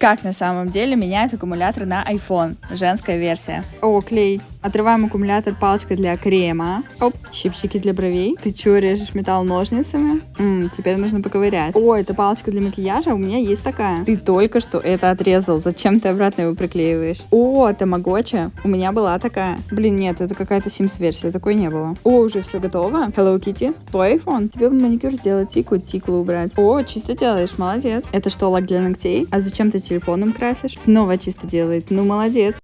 Как на самом деле меняет аккумулятор на iPhone? Женская версия. О, клей. Отрываем аккумулятор палочкой для крема. Оп, щипчики для бровей. Ты чё, режешь металл ножницами? Теперь нужно поковырять. О, это палочка для макияжа, у меня есть такая. Ты только что это отрезал, зачем ты обратно его приклеиваешь? О, тамагочи, у меня была такая. Блин, нет, это какая-то Sims версия, такой не было. О, уже все готово. Hello Kitty, твой iPhone? Тебе маникюр сделать, тиклу убрать. О, чисто делаешь, молодец. Это что, лак для ногтей? А зачем ты телефоном красишь? Снова чисто делает, ну молодец.